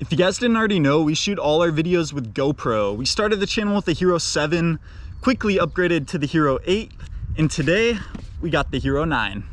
If you guys didn't already know, we shoot all our videos with GoPro. We started the channel with the Hero 7, quickly upgraded to the Hero 8, and today we got the Hero 9.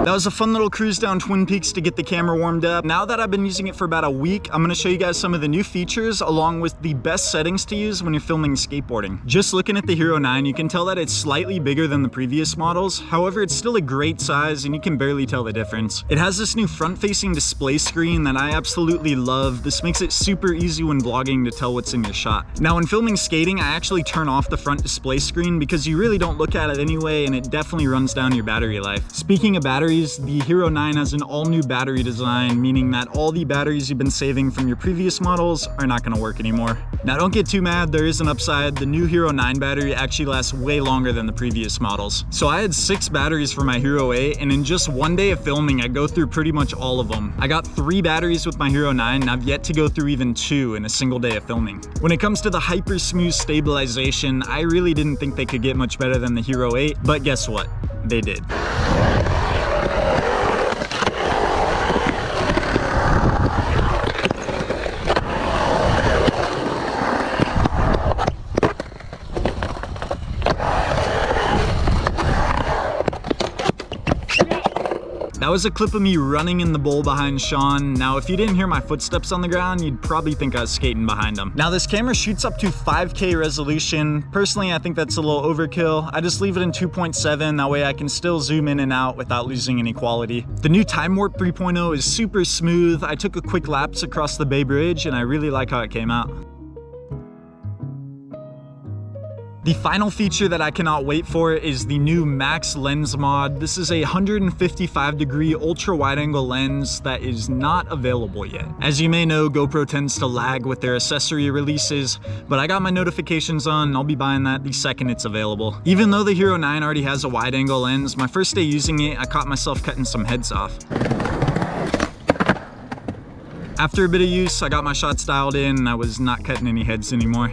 That was a fun little cruise down Twin Peaks to get the camera warmed up. Now that I've been using it for about a week, I'm gonna show you guys some of the new features along with the best settings to use when you're filming skateboarding. Just looking at the Hero 9, you can tell that it's slightly bigger than the previous models. However, it's still a great size and you can barely tell the difference. It has this new front-facing display screen that I absolutely love. This makes it super easy when vlogging to tell what's in your shot. Now, when filming skating, I actually turn off the front display screen because you really don't look at it anyway, and it definitely runs down your battery life. Speaking of batteries, the Hero 9 has an all-new battery design, meaning that all the batteries you've been saving from your previous models are not going to work anymore. Now, don't get too mad, there is an upside. The new Hero 9 battery actually lasts way longer than the previous models. So I had 6 batteries for my Hero 8, and in just one day of filming, I go through pretty much all of them. I got 3 batteries with my Hero 9, and I've yet to go through even 2 in a single day of filming. When it comes to the hyper smooth stabilization, I really didn't think they could get much better than the Hero 8, but guess what? They did. That was a clip of me running in the bowl behind Sean. Now, if you didn't hear my footsteps on the ground, you'd probably think I was skating behind him. Now, this camera shoots up to 5K resolution. Personally, I think that's a little overkill. I just leave it in 2.7, that way I can still zoom in and out without losing any quality. The new Time Warp 3.0 is super smooth. I took a quick lapse across the Bay Bridge, and I really like how it came out. The final feature that I cannot wait for is the new Max Lens mod. This is a 155-degree ultra-wide-angle lens that is not available yet. As you may know, GoPro tends to lag with their accessory releases, but I got my notifications on and I'll be buying that the second it's available. Even though the Hero 9 already has a wide-angle lens, my first day using it, I caught myself cutting some heads off. After a bit of use, I got my shots dialed in and I was not cutting any heads anymore.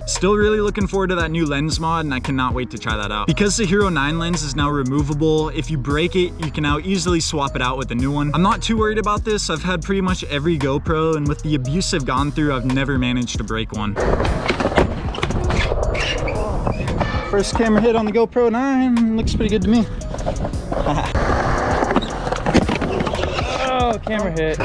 Still really looking forward to that new lens mod, and I cannot wait to try that out. Because the Hero 9 lens is now removable, if you break it, you can now easily swap it out with a new one. I'm not too worried about this. I've had pretty much every GoPro, and with the abuse I've gone through, I've never managed to break one. First camera hit on the GoPro 9, looks pretty good to me. Oh, camera hit.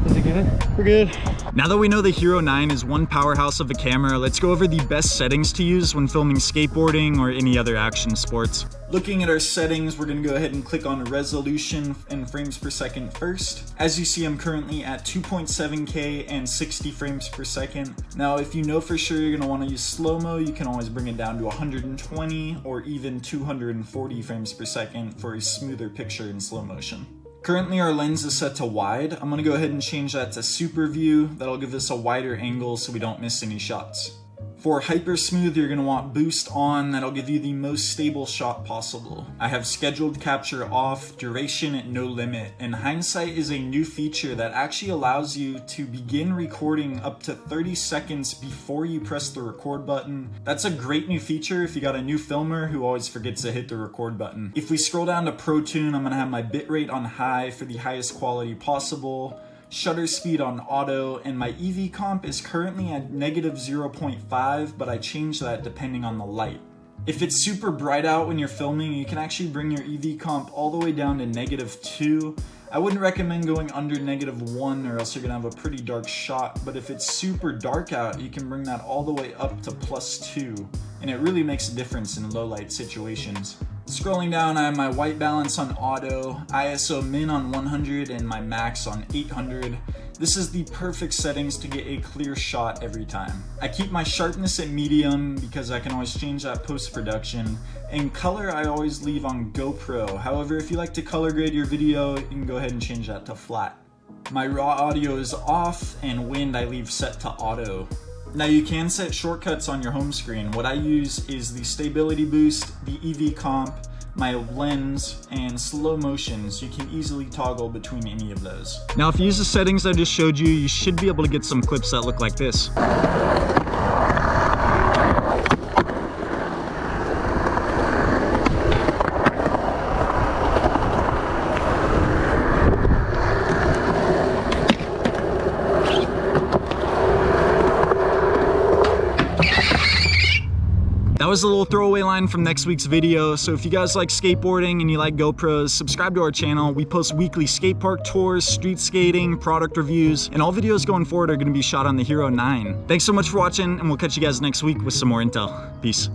Is it good? We're good. Now that we know the Hero 9 is one powerhouse of a camera, let's go over the best settings to use when filming skateboarding or any other action sports. Looking at our settings, we're gonna go ahead and click on resolution and frames per second first. As you see, I'm currently at 2.7K and 60 frames per second. Now, if you know for sure you're gonna wanna use slow-mo, you can always bring it down to 120 or even 240 frames per second for a smoother picture in slow motion. Currently our lens is set to wide. I'm gonna go ahead and change that to super view. That'll give us a wider angle so we don't miss any shots. For hyper smooth, you're gonna want boost on. That'll give you the most stable shot possible. I have scheduled capture off, duration at no limit, and hindsight is a new feature that actually allows you to begin recording up to 30 seconds before you press the record button. That's a great new feature if you got a new filmer who always forgets to hit the record button. If we scroll down to Pro Tune, I'm gonna have my bitrate on high for the highest quality possible, shutter speed on auto, and my EV comp is currently at -0.5, but I change that depending on the light. If it's super bright out when you're filming, you can actually bring your EV comp all the way down to -2. I wouldn't recommend going under -1 or else you're gonna have a pretty dark shot, but if it's super dark out, you can bring that all the way up to +2, and it really makes a difference in low light situations. Scrolling down, I have my white balance on auto, ISO min on 100, and my max on 800. This is the perfect settings to get a clear shot every time. I keep my sharpness at medium because I can always change that post-production, and color I always leave on GoPro. However, if you like to color grade your video, you can go ahead and change that to flat. My raw audio is off, and wind I leave set to auto. Now you can set shortcuts on your home screen. What I use is the stability boost, the EV comp, my lens, and slow motions. You can easily toggle between any of those. Now if you use the settings I just showed you, you should be able to get some clips that look like this. That was a little throwaway line from next week's video, so if you guys like skateboarding and you like GoPros, subscribe to our channel. We post weekly skate park tours, street skating, product reviews, and all videos going forward are going to be shot on the Hero 9. Thanks so much for watching, and we'll catch you guys next week with some more intel. Peace.